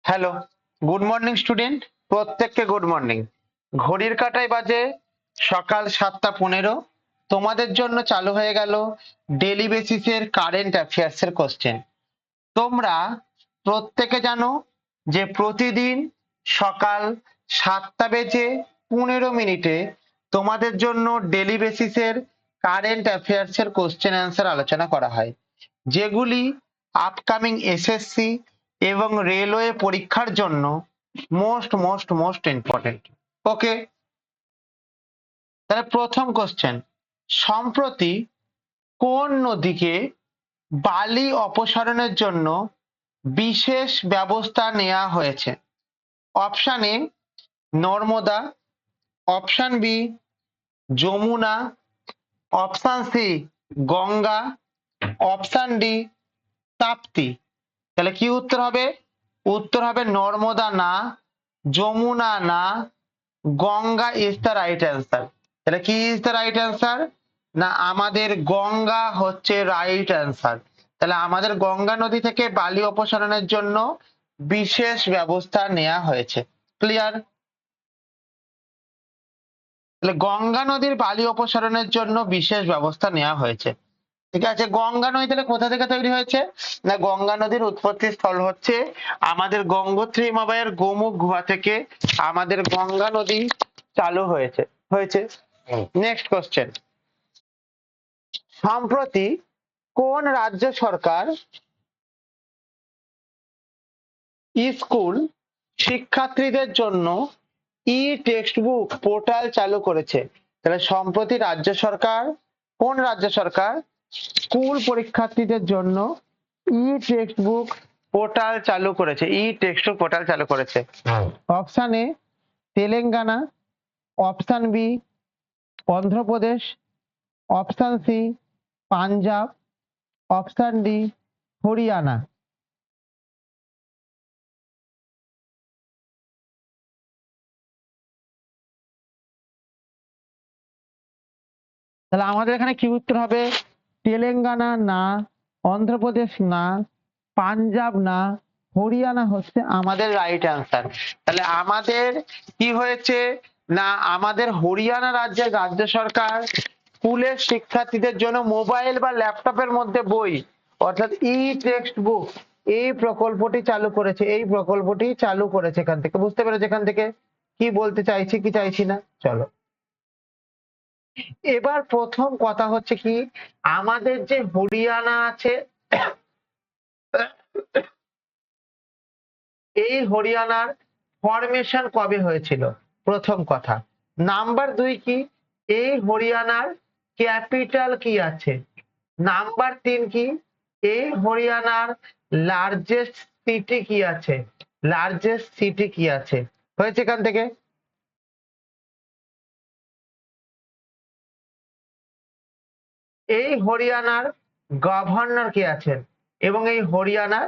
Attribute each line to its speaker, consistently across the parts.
Speaker 1: Hello, good morning student. প্রত্যেককে good morning. ঘড়ির কাঁটায় বাজে সকাল 7:15। তোমাদের জন্য চালু হয়ে গেল ডেলি বেসিসের কারেন্ট অ্যাফেয়ার্স এর কোশ্চেন। তোমরা প্রত্যেকে জানো যে প্রতিদিন সকাল 7:15 তোমাদের জন্য ডেলি বেসিসের কারেন্ট অ্যাফেয়ার্স এর কোশ্চেন অ্যান্সার আলোচনা করা হয়, যেগুলি আপকামিং এসএসসি এবং রেলওয়ে পরীক্ষার জন্য মোস্ট মোস্ট মোস্ট ইম্পর্টেন্ট। ওকে, তাহলে প্রথম কোশ্চেন, সম্প্রতি কোন নদীকে বালি অপসারণের জন্য বিশেষ ব্যবস্থা নেওয়া হয়েছে? Option A Narmada, option B Yamuna, option C Ganga, option D Tapti. তাহলে কি উত্তর হবে? উত্তর হবে নর্মদা না, যমুনা না, Ganga is the right answer. তাহলে কি ইজ দ্য রাইট অ্যান্সার? না, আমাদের গঙ্গা হচ্ছে রাইট অ্যান্সার। তাহলে আমাদের গঙ্গা নদী থেকে বালি অপসারণের জন্য বিশেষ ব্যবস্থা নেওয়া হয়েছে। ক্লিয়ার? তাহলে গঙ্গা নদীর বালি অপসারণের জন্য বিশেষ ব্যবস্থা নেওয়া হয়েছে। ঠিক আছে, গঙ্গা নদী তাহলে কোথা থেকে তৈরি হয়েছে? না, গঙ্গা নদীর উৎপত্তি স্থল হচ্ছে আমাদের গঙ্গোত্রী হিমবাহের গোমুখ গুহা থেকে আমাদের গঙ্গা নদী চালু হয়েছে হয়েছে নেক্সট কোশ্চেন, সম্প্রতি কোন রাজ্য সরকার স্কুল শিক্ষার্থীদের জন্য ই টেক্সট বুক পোর্টাল চালু করেছে? তাহলে সম্প্রতি কোন রাজ্য সরকার স্কুল পরীক্ষার্থীদের জন্য ই টেক্সট বুক পোর্টাল চালু করেছে? অপশন এ Telangana, option B Andhra Pradesh, option C Punjab, option D Haryana. তাহলে আমাদের এখানে কি উত্তর হবে? তেলেঙ্গানা না, অন্ধ্রপ্রদেশ না, পাঞ্জাব না, হরিয়ানা হচ্ছে আমাদের রাইট অ্যান্সার। তাহলে আমাদের কি হয়েছে? না, আমাদের হরিয়ানা রাজ্যের রাজ্য সরকার স্কুলের শিক্ষার্থীদের জন্য মোবাইল বা ল্যাপটপের মধ্যে বই অর্থাৎ ই টেক্সট বুক এই প্রকল্পটি চালু করেছে। এখান থেকে বুঝতে পেরেছে এখান থেকে কি বলতে চাইছি কি চাইছি না? চলো, এবার প্রথম কথা হচ্ছে কি, আমাদের যে হরিয়ানা আছে এই হরিয়ানার ফরমেশন কবে হয়েছিল? প্রথম কথা। নাম্বার দুই কি, এই হরিয়ানার ক্যাপিটাল কি আছে? নাম্বার তিন কি, এই হরিয়ানার লার্জেস্ট সিটি কি আছে? হয়েছে এখান থেকে? এই হরিয়ানার গভর্নর কে আছেন এবং এই হরিয়ানার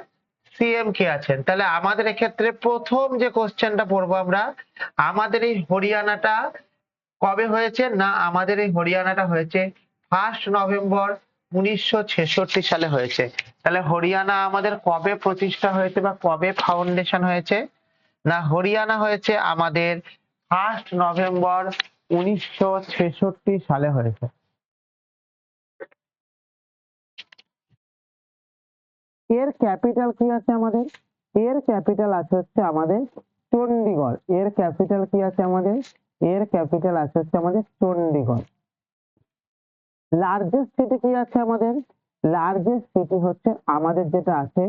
Speaker 1: সিএম কে আছেন? তাহলে আমাদের এক্ষেত্রে প্রথম যে কোশ্চেনটা পড়বো আমরা, আমাদের এই হরিয়ানাটা কবে হয়েছে? না, আমাদের এই হরিয়ানাটা হয়েছে 1 নভেম্বর 1966 সালে হয়েছে। তাহলে হরিয়ানা আমাদের কবে প্রতিষ্ঠা হয়েছে বা কবে ফাউন্ডেশন হয়েছে? না, হরিয়ানা হয়েছে আমাদের 1 নভেম্বর 1966 সালে হয়েছে। এর ক্যাপিটাল কি আছে আমাদের? এর ক্যাপিটাল আছে হচ্ছে আমাদের চণ্ডীগড়। এর ক্যাপিটাল কি আছে আমাদের? এর ক্যাপিটাল আছে হচ্ছে আমাদের চণ্ডীগড়। লার্জেস্ট সিটি কি আছে আমাদের? লার্জেস্ট সিটি হচ্ছে আমাদের যেটা আছে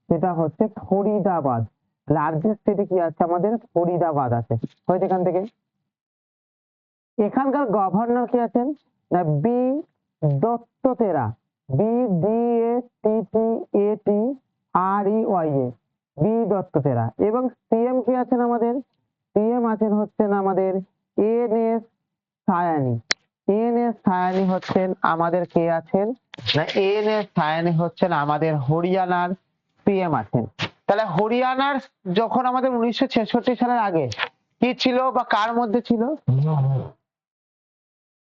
Speaker 1: সেটা হচ্ছে ফরিদাবাদ। লার্জেস্ট সিটি কি আছে আমাদের? ফরিদাবাদ আছে। হয়েছে এখান থেকে? এখানকার গভর্নর কি আছেন? না, বি দত্ততেরা, BDATTATREYA, বি দত্ততেরা। এবং সিএম কি আছেন আমাদের? সিএম আছেন হচ্ছেন আমাদের এনএস সায়ানি। এনএস সায়ানি হচ্ছেন আমাদের কে আছেন? না, এনএস সায়ানি হচ্ছেন আমাদের হরিয়ানার সিএম আছেন। তাহলে হরিয়ানার যখন আমাদের 1966 সালের আগে কি ছিল বা কার মধ্যে ছিল?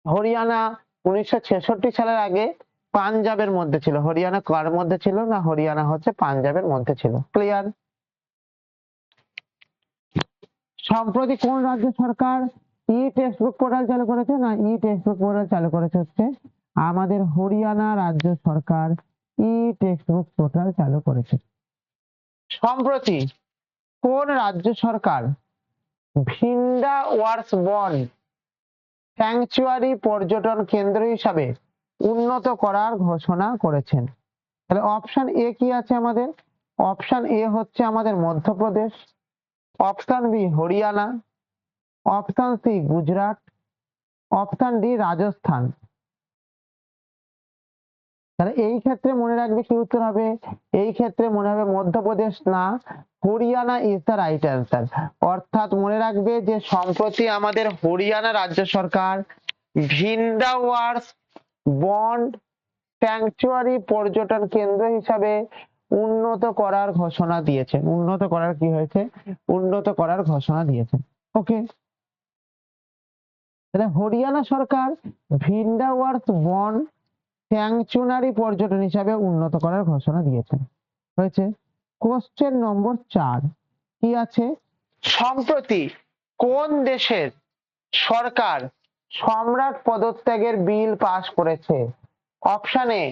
Speaker 1: হরিয়ানা 1966 সালের আগে পাঞ্জাবের মধ্যে ছিল। হরিয়ানা কার মধ্যে ছিল? না, হরিয়ানা হচ্ছে পাঞ্জাবের মধ্যে ছিল। ক্লিয়ার? সম্প্রতি কোন রাজ্য সরকার ই টেক্সট বুক পোর্টাল চালু করেছে? না, ই টেক্সট বুক পোর্টাল চালু করেছে হচ্ছে আমাদের হরিয়ানা রাজ্য সরকার ই টেক্সট বুক পোর্টাল চালু করেছে। সম্প্রতি কোন রাজ্য সরকার ভিন্ডাওয়ার্স বন স্যাংচুয়ারি পর্যটন কেন্দ্র হিসাবে উন্নত করার ঘোষণা করেছেন? তাহলে অপশন এ কি আছে আমাদের? অপশন এ হচ্ছে আমাদের Madhya Pradesh, option B Haryana, option C Gujarat, option D Rajasthan. তাহলে এই ক্ষেত্রে মনে রাখবে কি উত্তর হবে? এই ক্ষেত্রে মনে হবে মধ্যপ্রদেশ না, Haryana is the right answer. অর্থাৎ মনে রাখবে যে সম্প্রতি আমাদের হরিয়ানা রাজ্য সরকার ভিন্ডাওয়ার্স বন স্যাংচুয়ারি পর্যটন কেন্দ্র হিসাবে উন্নত করার ঘোষণা দিয়েছেন। উন্নত করার কি হয়েছে? উন্নত করার ঘোষণা দিয়েছেন। ওকে, তাহলে হরিয়ানা সরকার ভিন্ডাওয়ার্স বন স্যাংচুয়ারি পর্যটন হিসাবে উন্নত করার ঘোষণা দিয়েছেন। হয়েছে। কোশ্চেন নম্বর 4 কি আছে? সম্প্রতি কোন দেশের সরকার সম্রাট পদত্যাগের বিল পাস করেছে? Option A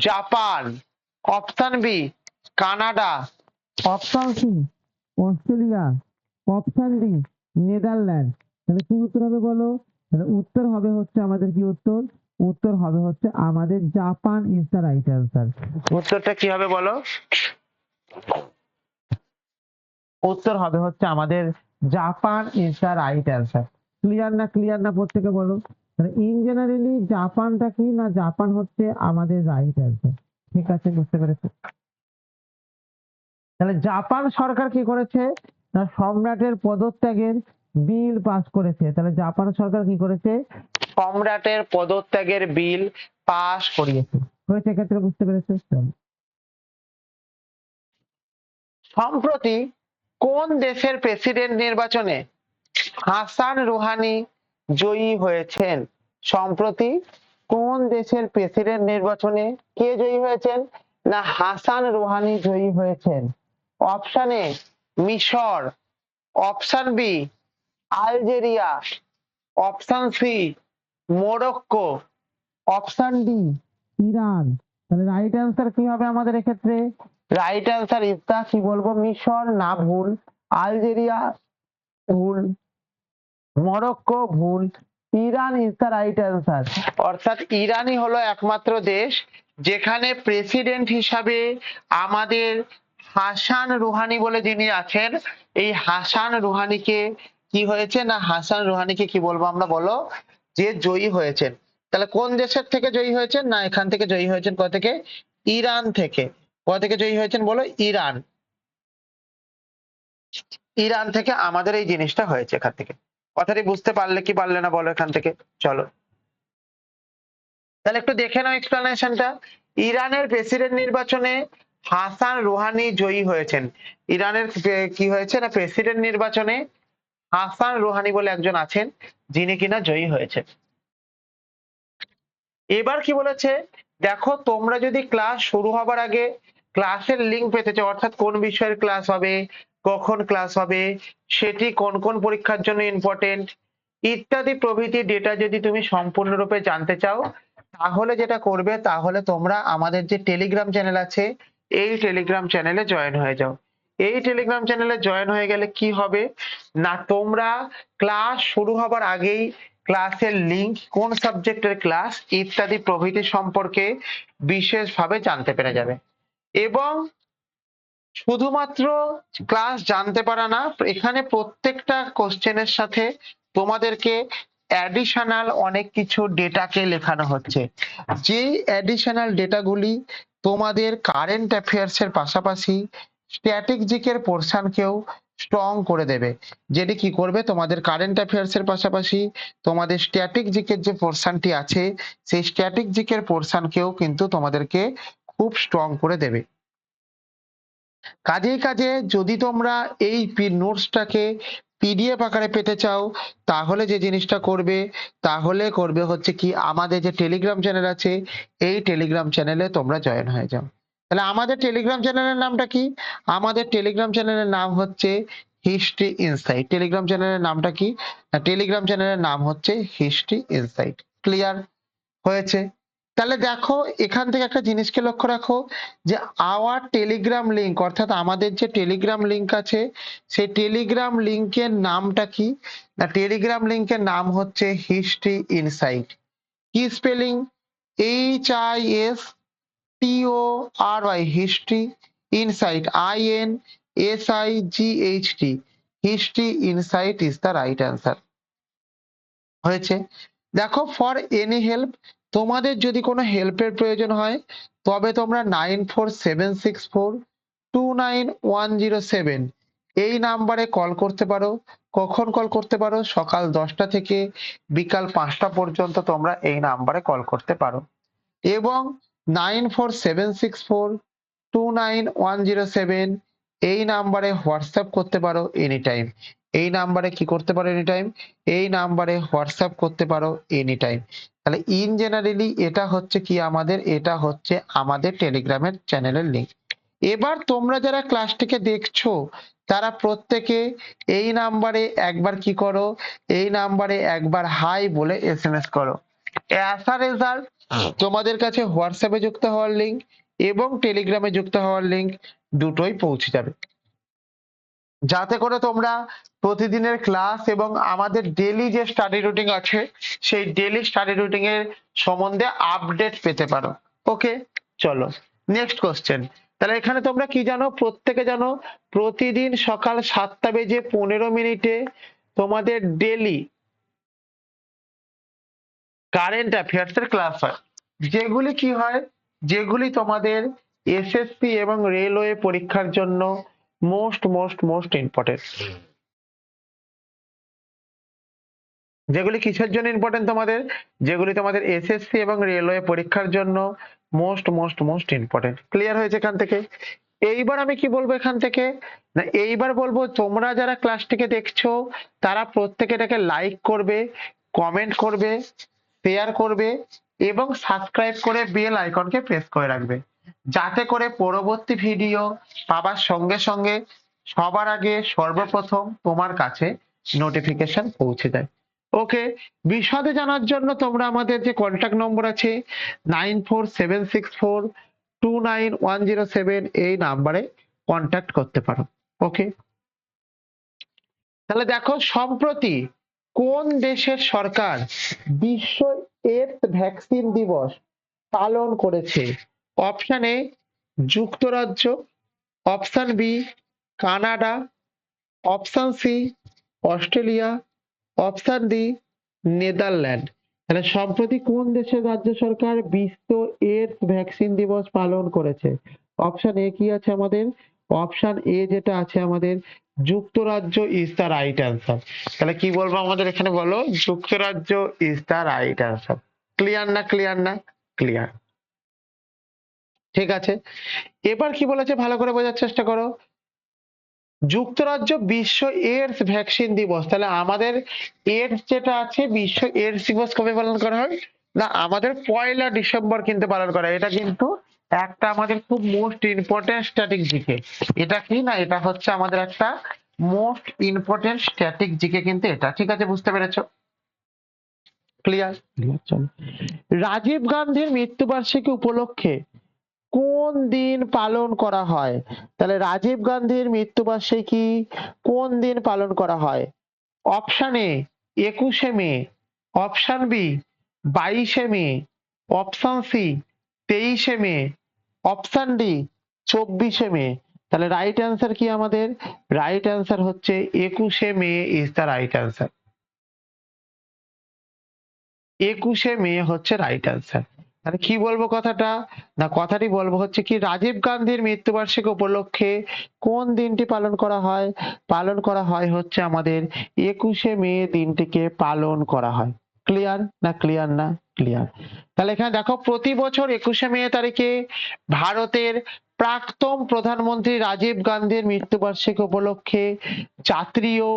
Speaker 1: Japan, option B Canada, option C Australia, option D Netherland. তাহলে কি উত্তর হবে বলো? তাহলে উত্তর হবে হচ্ছে আমাদের কি উত্তর? উত্তর হবে হচ্ছে আমাদের Japan is the right answer. উত্তরটা কি হবে বলো? উত্তর হবে হচ্ছে আমাদের Japan is the right answer. Clear না? ক্লিয়ার না প্রত্যেকে বলো? তাহলে ইন জেনারেলি জাপানটা কি না, জাপান হচ্ছে আমাদের রাইট অ্যান্সার। ঠিক আছে, বুঝতে পেরেছো? তাহলে জাপান সরকার কি করেছে না, সম্রাটের পদত্যাগের বিল পাস করেছে। তাহলে জাপান সরকার কি করেছে? সম্রাটের পদত্যাগের বিল পাস করিয়েছে। হয়েছে, ক্ষেত্রে বুঝতে পেরেছো? সম্প্রতি কোন দেশের প্রেসিডেন্ট নির্বাচনে হাসান রুহানি জয়ী হয়েছেন? সম্প্রতি কোন দেশের প্রেসিডেন্ট নির্বাচনে কে জয়ী হয়েছেন? না, হাসান রুহানি জয়ী হয়েছেন। অপশন এ মিশর, option B Algeria, option C Morocco, option D Iran. তাহলে রাইট অ্যান্সার কি হবে আমাদের এক্ষেত্রে? রাইট অ্যান্সার ইজ দা কি বলবো? মিশর না ভুল, আলজেরিয়া ভুল, মরক্কো ভুল, Iran is the right answer. অর্থাৎ ইরানই হলো একমাত্র দেশ যেখানে প্রেসিডেন্ট হিসাবে আমাদের হাসান রুহানি বলে যিনি আছেন, এই হাসান রুহানিকে কি হয়েছে না, হাসান রুহানিকে কি বলবো আমরা বলো? যে জয়ী হয়েছেন। তাহলে কোন দেশের থেকে জয়ী হয়েছেন? না, এখান থেকে জয়ী হয়েছেন। কোথা থেকে? ইরান থেকে। কোথা থেকে জয়ী হয়েছেন বলো? ইরান। ইরান থেকে আমাদের এই জিনিসটা হয়েছে এখান থেকে। কথাটি বুঝতে পারলে কি পারলে না বলো এখান থেকে? চলো তাহলে একটু দেখে নাও এক্সপ্লেনেশনটা। ইরানের প্রেসিডেন্ট নির্বাচনে হাসান রুহানি জয়ী হয়েছেন। ইরানের কি হয়েছে না, প্রেসিডেন্ট নির্বাচনে হাসান রুহানি বলে একজন আছেন যিনি কিনা জয়ী হয়েছেন। এবার কি বলেছে দেখো, তোমরা যদি ক্লাস শুরু হবার আগে ক্লাসের লিঙ্ক পেতে চাও, অর্থাৎ কোন বিষয়ের ক্লাস হবে, কখন ক্লাস হবে, সেটি কোন কোন পরীক্ষার জন্য ইম্পর্টেন্ট ইত্যাদি প্রভৃতি ডেটা যদি তুমি সম্পূর্ণরূপে জানতে চাও, তাহলে যেটা করবে, তাহলে তোমরা আমাদের যে টেলিগ্রাম চ্যানেল আছে এই টেলিগ্রাম চ্যানেলে জয়েন হয়ে যাও। এই টেলিগ্রাম চ্যানেলে জয়েন হয়ে গেলে কি হবে না, তোমরা ক্লাস শুরু হবার আগেই ক্লাসের লিংক, কোন সাবজেক্টের ক্লাস ইত্যাদি প্রভৃতি সম্পর্কে বিশেষভাবে জানতে পেরে যাবে। এবং শুধুমাত্র ক্লাস জানতে পারা না, এখানে প্রত্যেকটা কোশ্চেনের সাথে তোমাদেরকে অ্যাডিশনাল অনেক কিছু ডেটাকে লেখানো হচ্ছে। যেই অ্যাডিশনাল ডেটাগুলি তোমাদের কারেন্ট অ্যাফেয়ার্স এর পাশাপাশি স্ট্যাটিক জিকের পোরশনকেও স্ট্রং করে দেবে। যেটি কি করবে, তোমাদের কারেন্ট অ্যাফেয়ার্স এর পাশাপাশি তোমাদের স্ট্যাটিক জিকের যে পোরশনটি আছে সেই স্ট্যাটিক জিকের পোরশনকেও কিন্তু তোমাদেরকে খুব স্ট্রং করে দেবে। কাজে কাজে যদি তোমরা এই নোটসটাকে পিডিএফ আকারে পেতে চাও, তাহলে যে জিনিসটা করবে, তাহলে করবে হচ্ছে কি, আমাদের যে টেলিগ্রাম চ্যানেল আছে এই টেলিগ্রাম চ্যানেলে তোমরা জয়েন হয়ে যাও। তাহলে আমাদের টেলিগ্রাম চ্যানেলের নামটা কি? আমাদের টেলিগ্রাম চ্যানেলের নাম হচ্ছে হিস্ট্রি ইনসাইট। টেলিগ্রাম চ্যানেলের নামটা কি? টেলিগ্রাম চ্যানেলের নাম হচ্ছে হিস্ট্রি ইনসাইট। ক্লিয়ার হয়েছে? তাহলে দেখো এখান থেকে একটা জিনিসকে লক্ষ্য রাখো যে আওয়ার টেলিগ্রাম লিংক, অর্থাৎ আমাদের যে টেলিগ্রাম লিংক আছে সেই টেলিগ্রাম লিংকের নামটা কি? না, টেলিগ্রাম লিংকের নাম হচ্ছে হিস্ট্রি ইনসাইট। কি spelling? HISTORY, history insight, INSIGHT, history insight is the right answer. হয়েছে? দেখো, ফর এনি হেল্প, তোমাদের যদি কোনো হেল্পের প্রয়োজন হয় তবে তোমরা 9476429107 এই নাম্বারে কল করতে পারো। কখন কল করতে পারো? সকাল 10টা থেকে বিকাল 5টা পর্যন্ত তোমরা এই নাম্বারে কল করতে পারো। এবং 9476429107 এই নাম্বারে হোয়াটসঅ্যাপ করতে পারো এনি টাইম। এই নাম্বারে কি করতে পারো এনি টাইম? এই নাম্বারে হোয়াটসঅ্যাপ করতে পারো এনি টাইম। তাহলে ইন জেনারেলি এটা হচ্ছে কি আমাদের, এটা হচ্ছে আমাদের টেলিগ্রামের চ্যানেলের লিংক। এবার তোমরা যারা ক্লাসটিকে দেখছো তারা প্রত্যেকে এই নাম্বারে একবার কি করো, এই নাম্বারে একবার হাই বলে এসএমএস করো। অ্যাজ আ রেজাল্ট তোমাদের কাছে হোয়াটসঅ্যাপে যুক্ত হওয়ার লিংক এবং টেলিগ্রামে যুক্ত হওয়ার লিংক দুটোই পৌঁছে যাবে, যাতে করে তোমরা প্রতিদিনের ক্লাস এবং আমাদের ডেইলি যে স্টাডি রুটিন আছে সেই ডেইলি স্টাডি রুটিন এর সম্বন্ধে আপডেট পেতে পারো। ওকে, চলো নেক্সট কোশ্চেন। তাহলে এখানে তোমরা কি জানো? প্রত্যেকে জানো প্রতিদিন সকাল 7:15 তোমাদের ডেইলি কারেন্ট অ্যাফেয়ার্স এর ক্লাস হয়, যেগুলি কি হয়, যেগুলি তোমাদের এসএসসি এবং রেলওয়ে পরীক্ষার জন্য মোস্ট মোস্ট মোস্ট ইম্পর্টেন্ট। যেগুলি কিসের জন্য ইম্পর্টেন্ট তোমাদের? যেগুলি তোমাদের এসএসসি এবং রেলওয়ে পরীক্ষার জন্য most most most important. Clear হয়েছে এখান থেকে? এইবার আমি কি বলবো এখান থেকে? না, এইবার বলবো তোমরা যারা ক্লাসটিকে দেখছো তারা প্রত্যেকে এটাকে লাইক করবে, কমেন্ট করবে, শেয়ার করবে এবং সাবস্ক্রাইব করে বেল আইকনকে প্রেস করে রাখবে, যাতে করে পরবর্তী ভিডিও পাবার সঙ্গে সঙ্গে সবার আগে সর্বপ্রথম তোমার কাছে নোটিফিকেশন পৌঁছে যায়। ওকে, বিশদে জানার জন্য তোমরা আমাদের যে কন্ট্যাক্ট নম্বর আছে 9476429107 এই নাম্বারে কন্ট্যাক্ট করতে পারো। ওকে, তাহলে দেখো সম্প্রতি কোন দেশের সরকার বিশ্ব এইডস ভ্যাকসিন দিবস পালন করেছে? অপশন এ যুক্তরাজ্য, option B Canada, option C Australia, option D Netherland. তাহলে সম্প্রতি কোন দেশের রাজ্য সরকার বিশ্ব এইডস ভ্যাকসিন দিবস পালন করেছে? অপশন এ কি আছে আমাদের? অপশন এ যেটা আছে আমাদের যুক্তরাজ্য ইজ দ্য রাইট অ্যান্সার। তাহলে কি বলবো আমাদের এখানে? বলো যুক্তরাজ্য is the right answer. Clear না? ক্লিয়ার না? ক্লিয়ার। ঠিক আছে, এবার কি বলেছে ভালো করে বোঝার চেষ্টা করো। যুক্তরাজ্য বিশ্ব এইডস ভ্যাকসিন দিবস, তাহলে আমাদের এইডস যেটা আছে বিশ্ব এইডস দিবস কবে পালন করা হয়? না, আমাদের 1লা ডিসেম্বর কিন্তু পালন করা হয়। এটা কিন্তু একটা আমাদের খুব মোস্ট ইম্পর্টেন্ট স্ট্যাটিক জিকে। এটা কি না, এটা হচ্ছে আমাদের একটা মোস্ট ইম্পর্টেন্ট স্ট্যাটিক জিকে কিন্তু এটা। ঠিক আছে, বুঝতে পেরেছো? ক্লিয়ার? চলো, রাজীব গান্ধীর মৃত্যুবার্ষিকী উপলক্ষে কোন দিন পালন করা হয়? তাহলে রাজীব গান্ধীর মৃত্যুবার্ষিকী কোন দিন পালন করা হয়? অপশন এ 21শে মে, অপশন বি 22শে মে, অপশন সি 23শে মে, অপশন ডি 24শে মে। তাহলে রাইট অ্যান্সার কি আমাদের? রাইট অ্যান্সার হচ্ছে 21শে May is the right answer. 21শে মে হচ্ছে রাইট অ্যান্সার। তাহলে কি বলবো কথাটা? না, কথাটি বলবো হচ্ছে কি রাজীব গান্ধীর মৃত্যুবার্ষিকী উপলক্ষে কোন দিনটি পালন করা হয়? পালন করা হয় হচ্ছে আমাদের 21শে মে দিনটিকে পালন করা হয়। ক্লিয়ার না? ক্লিয়ার না? ক্লিয়ার। তাহলে এখানে দেখো প্রতি বছর 21শে মে তারিখে ভারতের প্রাক্তন প্রধানমন্ত্রী রাজীব গান্ধীর মৃত্যুবার্ষিকী উপলক্ষে জাতীয়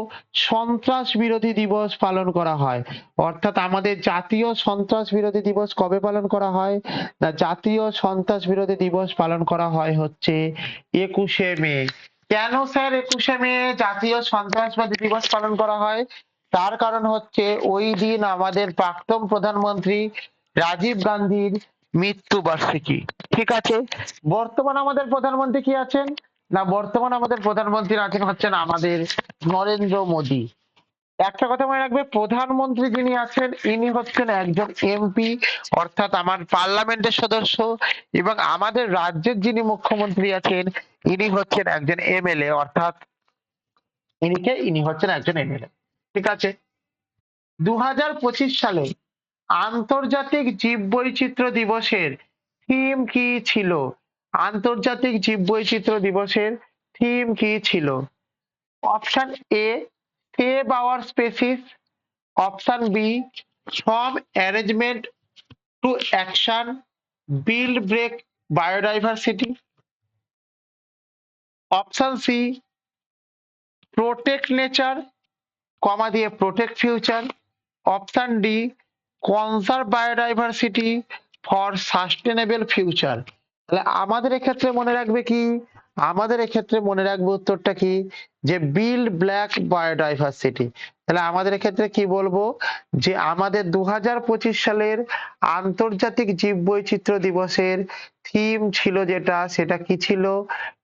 Speaker 1: সন্ত্রাস বিরোধী দিবস পালন করা হয়। অর্থাৎ আমাদের জাতীয় সন্ত্রাস বিরোধী দিবস কবে পালন করা হয়? না, জাতীয় সন্ত্রাস বিরোধী দিবস পালন করা হয় হচ্ছে 21শে মে। কেন স্যার 21শে মে জাতীয় সন্ত্রাসবাদী দিবস পালন করা হয়? তার কারণ হচ্ছে ওই দিন আমাদের প্রাক্তন প্রধানমন্ত্রী রাজীব গান্ধীর মৃত্যুবার্ষিকী। ঠিক আছে, বর্তমান আমাদের প্রধানমন্ত্রী কি আছেন? না, বর্তমান আমাদের প্রধানমন্ত্রী আছেন হচ্ছেন আমাদের নরেন্দ্র মোদী। একটা কথা মনে রাখবে, প্রধানমন্ত্রী যিনি আছেন ইনি হচ্ছেন একজন এমপি, অর্থাৎ আমার পার্লামেন্টের সদস্য, এবং আমাদের রাজ্যের যিনি মুখ্যমন্ত্রী আছেন ইনি হচ্ছেন একজন এমএলএ, অর্থাৎ ইনি হচ্ছেন একজন এমএলএ। ঠিক আছে, 2025 সালে আন্তর্জাতিক জীববৈচিত্র্য দিবসের থিম কি ছিল? আন্তর্জাতিক জীববৈচিত্র্য দিবসের থিম কি ছিল? Option A, save our species. Option B, from arrangement to action, build break biodiversity. Option C, protect nature comma দিয়ে protect future. Option D, conserve biodiversity for sustainable future. তাহলে আমাদের এক্ষেত্রে মনে রাখবে কি? আমাদের এক্ষেত্রে মনে রাখবে উত্তরটা কি, যে বিল্ড ব্ল্যাক বায়োডাইভার্সিটি। তাহলে আমাদের এক্ষেত্রে কি বলবো, যে আমাদের 2025 সালের আন্তর্জাতিক জীববৈচিত্র্য দিবসের থিম ছিল যেটা, সেটা কি ছিল?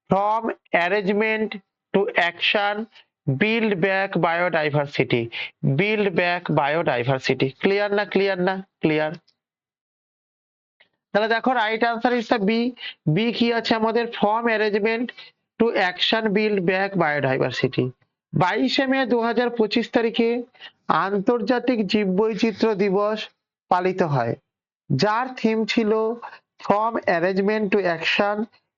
Speaker 1: From arrangement to action, build back biodiversity. Build back biodiversity. Clear না? ক্লিয়ার না? ক্লিয়ার। তাহলে দেখো, right answer is the B. B কি আছে আমাদের? Form arrangement to action build back biodiversity. 22শে মে 2025 তারিখে আন্তর্জাতিক জীববৈচিত্র্য দিবস পালিত হয়, যার থিম ছিল from arrangement to action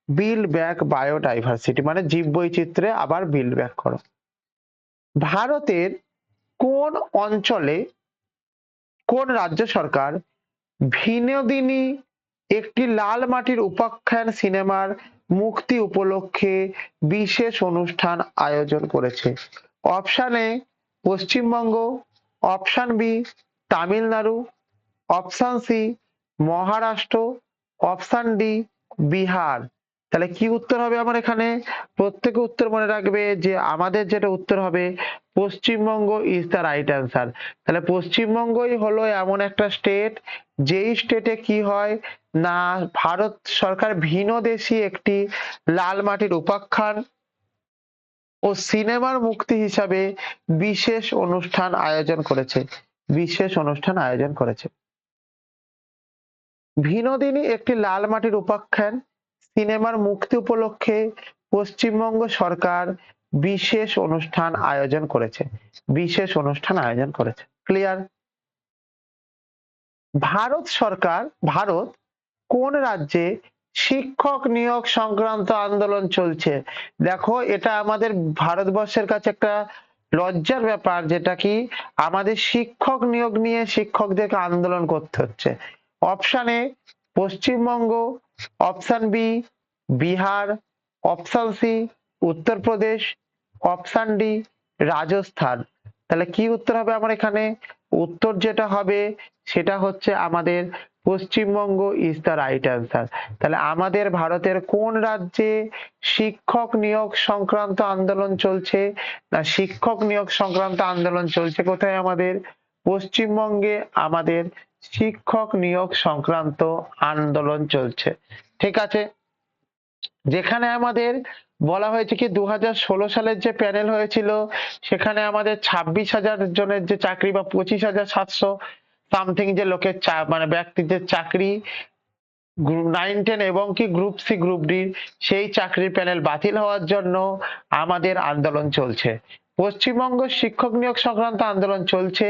Speaker 1: build back biodiversity, মানে জীববৈচিত্র্যে আবার বিল্ড ব্যাক করো। ভারতের কোন অঞ্চলে, কোন রাজ্য সরকার বিনোদিনী একটি লাল মাটির উপাখ্যান সিনেমার মুক্তি উপলক্ষে বিশেষ অনুষ্ঠান আয়োজন করেছে? অপশন এ, Paschimbanga. Option B, Tamil Nadu. Option C, Maharashtra. Option D, Bihar. তাহলে কি উত্তর হবে আমার এখানে? প্রত্যেকে উত্তর মনে রাখবে যে আমাদের যেটা উত্তর হবে Paschimbanga is the right answer. তাহলে পশ্চিমবঙ্গই হলো এমন একটা স্টেট, যেই স্টেটে কি হয় না, ভারত সরকার ভিনদেশী একটি লাল মাটির উপাখ্যান ও সিনেমার মুক্তি হিসাবে বিশেষ অনুষ্ঠান আয়োজন করেছে। বিশেষ অনুষ্ঠান আয়োজন করেছে। বিনোদিনী একটি লাল মাটির উপাখ্যান সিনেমার মুক্তি উপলক্ষে পশ্চিমবঙ্গ সরকার বিশেষ অনুষ্ঠান আয়োজন করেছে। বিশেষ অনুষ্ঠান আয়োজন করেছে। ক্লিয়ার? ভারত কোন রাজ্যে শিক্ষক নিয়োগ সংক্রান্ত আন্দোলন চলছে? দেখো, এটা আমাদের ভারতবর্ষের কাছে একটা লজ্জার ব্যাপার, যেটা কি আমাদের শিক্ষক নিয়োগ নিয়ে শিক্ষকদেরকে আন্দোলন করতে হচ্ছে। Option A, Paschimbanga. Option B, Bihar. Option C, Uttar Pradesh. Option D, Rajasthan. তাহলে কি উত্তর হবে আমার এখানে? উত্তর যেটা হবে সেটা হচ্ছে আমাদের Paschimbanga is the right answer. তাহলে আমাদের ভারতের কোন রাজ্যে শিক্ষক নিয়োগ সংক্রান্ত আন্দোলন চলছে? না, শিক্ষক নিয়োগ সংক্রান্ত আন্দোলন চলছে কোথায়? আমাদের পশ্চিমবঙ্গে আমাদের শিক্ষক নিয়োগ সংক্রান্ত আন্দোলন চলছে। ঠিক আছে, যেখানে আমাদের বলা হয়েছে কি 2016 সালের যে প্যানেল হয়েছিল সেখানে আমাদের 26,000 জনের যে চাকরি বা 25,700 সামথিং যে লোকের মানে ব্যক্তিদের চাকরি 9-10 এবং কি গ্রুপ সি গ্রুপ ডি সেই চাকরির প্যানেল বাতিল হওয়ার জন্য আমাদের আন্দোলন চলছে। পশ্চিমবঙ্গ শিক্ষক নিয়োগ সংক্রান্ত আন্দোলন চলছে,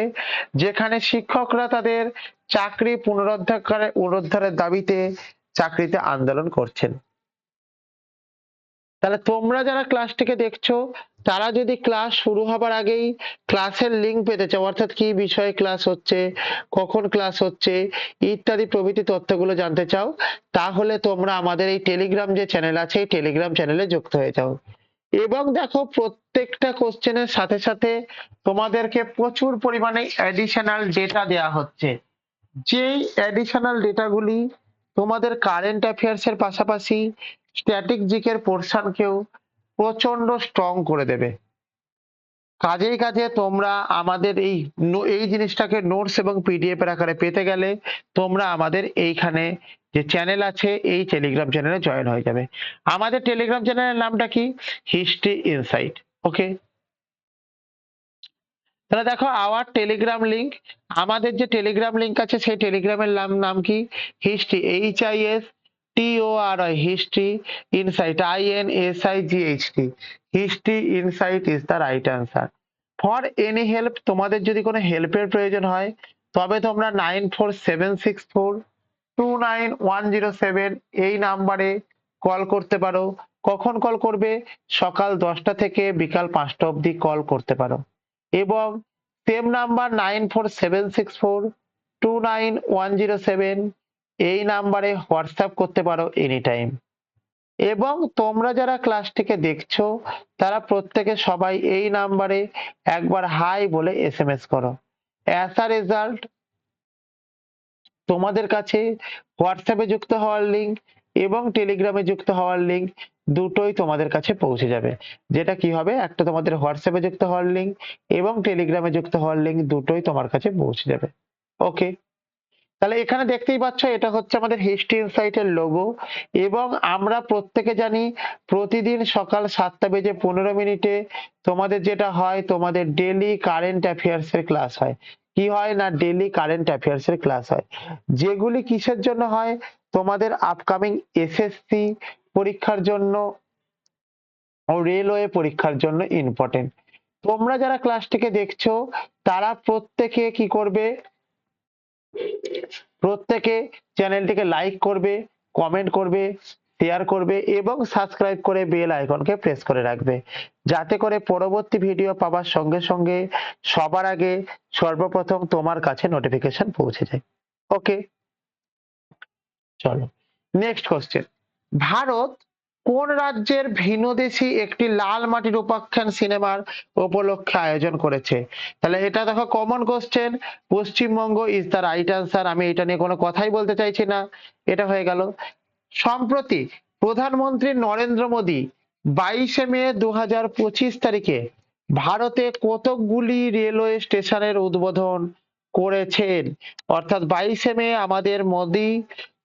Speaker 1: যেখানে শিক্ষকরা তাদের চাকরি পুনরুদ্ধারের দাবিতে চাকরিতে আন্দোলন করছেন। তাহলে তোমরা যারা ক্লাসটিকে দেখছো তারা যদি ক্লাস শুরু হবার আগেই ক্লাসের লিঙ্ক পেতে চাও, অর্থাৎ কি বিষয়ে ক্লাস হচ্ছে, কখন ক্লাস হচ্ছে ইত্যাদি প্রভৃতি তথ্যগুলো জানতে চাও, তাহলে তোমরা আমাদের এই টেলিগ্রাম যে চ্যানেল আছে এই টেলিগ্রাম চ্যানেলে যুক্ত হয়ে যাও। এবং দেখো, প্রত্যেকটা কোশ্চেনের সাথে সাথে তোমাদেরকে প্রচুর পরিমাণে অ্যাডিশনাল ডেটা দেওয়া হচ্ছে। যেই অ্যাডিশনাল ডেটাগুলি তোমাদের কারেন্ট অ্যাফেয়ার্স এর পাশাপাশি স্ট্যাটিক জিকের পোর্শনকেও প্রচন্ড স্ট্রং করে দেবে। কাজেই কাজে তোমরা আমাদের এই জিনিসটাকে নোটস এবং পিডিএফ এর আকারে পেতে গেলে তোমরা আমাদের এইখানে যে চ্যানেল আছে এই টেলিগ্রাম চ্যানেলে জয়েন হয়ে যাবে। আমাদের টেলিগ্রাম চ্যানেলের নামটা কি? History insight. ওকে, তাহলে দেখো আওয়ার টেলিগ্রাম লিংক, আমাদের যে টেলিগ্রাম লিংক আছে সেই টেলিগ্রামের নাম কি? History, HISTORI, history insight, INSIGHT। History insight is the right answer. For any help, তোমাদের যদি কোনো হেল্পের প্রয়োজন হয় তবে তোমরা 9476429107 এই নাম্বারে কল করতে পারো। কখন কল করবে? সকাল 10টা থেকে বিকাল 5টা অবধি কল করতে পারো। এবং সেম নাম্বার 9476429107 এই নাম্বারে হোয়াটসঅ্যাপ করতে পারো এনি টাইম। এবং তোমরা যারা ক্লাসটিকে দেখছো তারা প্রত্যেকে সবাই এই নাম্বারে একবার হাই বলে SMS করো। অ্যাজ আ রেজাল্ট তোমাদের কাছে হোয়াটসঅ্যাপে যুক্ত হওয়ার লিঙ্ক এবং টেলিগ্রামে যুক্ত হওয়ার লিঙ্ক দুটোই তোমাদের কাছে পৌঁছে যাবে। যেটা কি হবে, একটা তোমাদের হোয়াটসঅ্যাপে যুক্ত হওয়ার লিঙ্ক এবং টেলিগ্রামে যুক্ত হওয়ার লিঙ্ক দুটোই তোমার কাছে পৌঁছে যাবে। ওকে, তাহলে এখানে দেখতেই পাচ্ছ এটা হচ্ছে আমাদের হিস্ট্রি ইনসাইটের লোগো। এবং আমরা প্রত্যেকে জানি প্রতিদিন সকাল 7:15 তোমাদের যেটা হয়, তোমাদের ডেইলি কারেন্ট অ্যাফেয়ার্স এর ক্লাস হয়। কি হয় না, ডেইলি কারেন্ট অ্যাফেয়ার্স এর ক্লাস হয়, যেগুলি কিসের জন্য হয়? তোমাদের আপকামিং SSC পরীক্ষার জন্য ও রেলওয়ে পরীক্ষার জন্য ইম্পর্টেন্ট। তোমরা যারা ক্লাসটিকে দেখছো তারা প্রত্যেকে কি করবে? প্রত্যেকে চ্যানেলটিকে লাইক করবে, কমেন্ট করবে, শেয়ার করবে এবং সাবস্ক্রাইব করে বেল আইকনকে প্রেস করে রাখবে, যাতে করে পরবর্তী ভিডিও পাওয়ার সঙ্গে সঙ্গে সবার আগে সর্বপ্রথম তোমার কাছে নোটিফিকেশন পৌঁছে যায়। ওকে, চলো নেক্সট কোশ্চেন। ভারত কোন রাজ্যের ভিনদেশী একটি লাল মাটির উপাখ্যান সিনেমার উপলক্ষে আয়োজন করেছে? তাহলে এটা দেখো common question, Paschimbanga is the right answer. আমি এটা নিয়ে কোনো কথাই বলতে চাইছি না, এটা হয়ে গেল। সম্প্রতি প্রধানমন্ত্রী নরেন্দ্র মোদী 22শে মে 2025 ভারতে কতকগুলি রেলওয়ে স্টেশনের উদ্বোধন করেছেন? অর্থাৎ 22শে মে আমাদের মোদী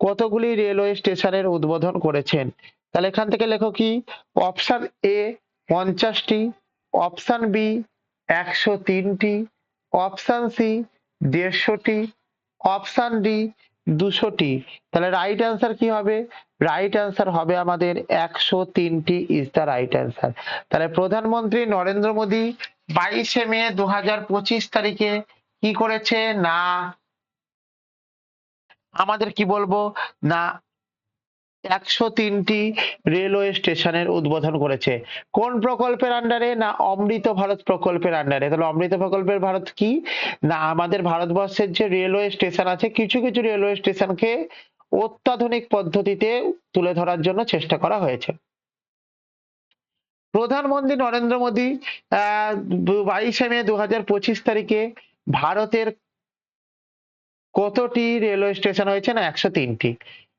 Speaker 1: কতগুলি রেলওয়ে স্টেশনের উদ্বোধন করেছেন? তাহলে এখান থেকে লেখো কি? অপশন এ 50টি, অপশন বি 103টি, অপশন সি 150টি, অপশন ডি 200টি। তাহলে রাইট অ্যান্সার কি হবে? রাইট অ্যান্সার হবে আমাদের 103টি ইজ দ্য রাইট অ্যান্সার। তাহলে প্রধানমন্ত্রী নরেন্দ্র মোদী 22শে মে 2025 কি করেছে না, আমাদের কি বলবো না, 103টি রেলওয়ে স্টেশনের উদ্বোধন করেছে। কোন প্রকল্পের আন্ডারে? না অমৃত ভারত প্রকল্পের আন্ডারে। তাহলে অমৃত প্রকল্পের ভারত কি না, আমাদের ভারতবর্ষের যে রেলওয়ে স্টেশন আছে কিছু কিছু রেলওয়ে স্টেশনকে অত্যাধুনিক পদ্ধতিতে তুলে ধরার জন্য চেষ্টা করা হয়েছে। প্রধানমন্ত্রী নরেন্দ্র মোদী 22শে মে 2025 ভারতের কতটি রেলওয়ে স্টেশন হয়েছে? না 103টি।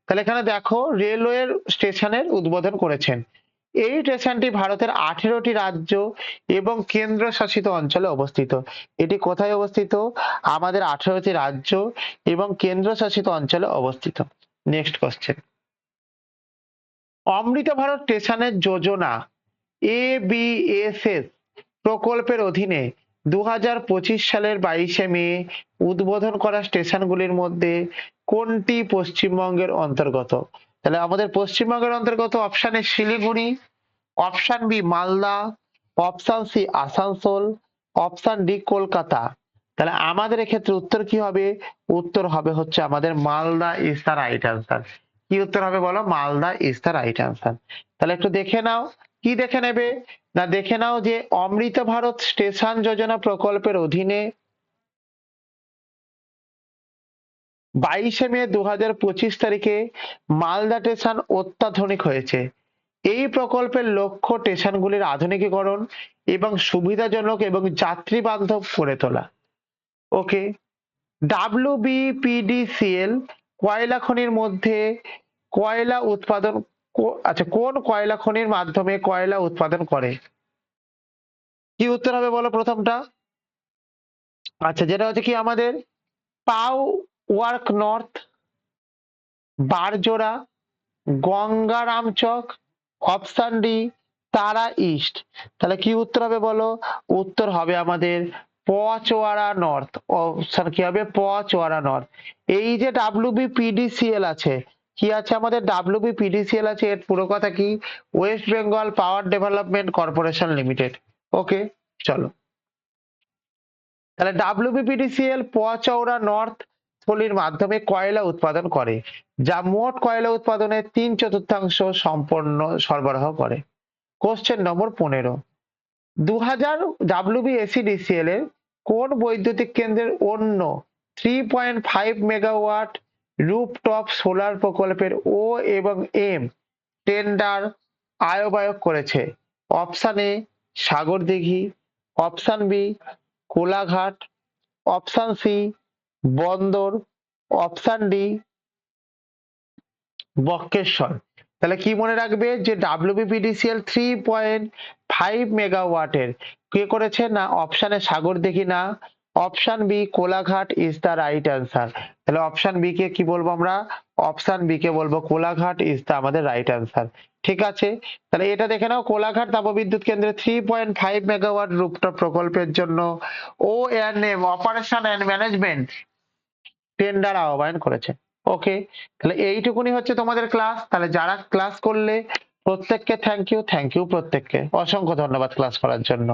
Speaker 1: তাহলে এখানে দেখো রেলওয়ে স্টেশনের উদ্বোধন করেছেন। এই স্টেশনটি ভারতের 18টি রাজ্য এবং কেন্দ্র শাসিত অঞ্চলে অবস্থিত। এটি কোথায় অবস্থিত? আমাদের 18টি রাজ্য এবং কেন্দ্র শাসিত অঞ্চলে অবস্থিত। Next question. অমৃত ভারত স্টেশনের যোজনা ABSS প্রকল্পের অধীনে 2025 সালের 22শে মে উদ্বোধন করা স্টেশনগুলির মধ্যে কোনটি পশ্চিমবঙ্গের অন্তর্গত? তাহলে আমাদের পশ্চিমবঙ্গের অন্তর্গত option A Siliguri, option B Malda, option C Asansol, option D Kolkata. তাহলে আমাদের এক্ষেত্রে উত্তর কি হবে? উত্তর হবে হচ্ছে আমাদের Malda is the right answer. কি উত্তর হবে বলো? Malda is the right answer. তাহলে একটু দেখে নাও, কি দেখে নেবে না, দেখে নাও যে অমৃত ভারত স্টেশন যোজনা প্রকল্পের অধীনে 22শে মে 2025 মালদা স্টেশন অত্যাধুনিক হয়েছে। এই প্রকল্পের লক্ষ্য স্টেশনগুলির আধুনিকীকরণ এবং সুবিধাজনক এবং যাত্রী বান্ধব করে তোলা। ওকে, WBPDCL কয়লা খনির মধ্যে কয়লা উৎপাদন আচ্ছা, কোন কয়লা খনির মাধ্যমে কয়লা উৎপাদন করে? কি উত্তর হবে বলো প্রথমটা? আচ্ছা, যেটা হচ্ছে কি আমাদের পাও work north, Barjora, Gangaramchak, option D তারা ইস্ট। তাহলে কি উত্তর হবে বলো? উত্তর হবে আমাদের পচওয়ারা নর্থ। অপশন কি হবে? পচওয়ারা নর্থ। এই যে WBPDCL আছে, কি আছে আমাদের? WBPDCL আছে, এর পুরো কথা কি? West Bengal power development corporation limited. Okay, চলো। তাহলে WBPDCL পচৌরা নর্থ থলির মাধ্যমে কয়লা উৎপাদন করে, যা মোট কয়লা উৎপাদনের 3/4 সম্পন্ন সরবরাহ করে। কোশ্চেন নম্বর 15, 2000 WBSEDCL এর কোন বৈদ্যুতিক কেন্দ্রের অন্য 3.5 মেগাওয়াট রুফটপ সোলার প্রকল্পের ও এবং এম টেন্ডার আহ্বায়ক করেছে? Option A Sagardighi, option B Kolaghat, option C Bandar, option D Bakreshwar. তাহলে কি মনে রাখবে যে WBPDCL 3.5 মেগাওয়াটের কে করেছে না? অপশনে সাগরদিঘি না, option B Kolaghat is the right answer. তাহলে অপশন বি কে কি বলবো আমরা? অপশন বি কে বলবো কোলাঘাট ইজ দ্য আমাদের রাইট অ্যান্সার। ঠিক আছে, তাহলে এটা দেখে নাও, কোলাঘাট তাপবিদ্যুৎ কেন্দ্রে 3.5 মেগাওয়াট রুফটপ প্রকল্পের জন্য ONM operation and management tender আহ্বান করেছে। ওকে, তাহলে এইটুকুনি হচ্ছে তোমাদের ক্লাস। তাহলে যারা ক্লাস করলে প্রত্যেককে থ্যাংক ইউ প্রত্যেককে, অসংখ্য ধন্যবাদ ক্লাস করার জন্য।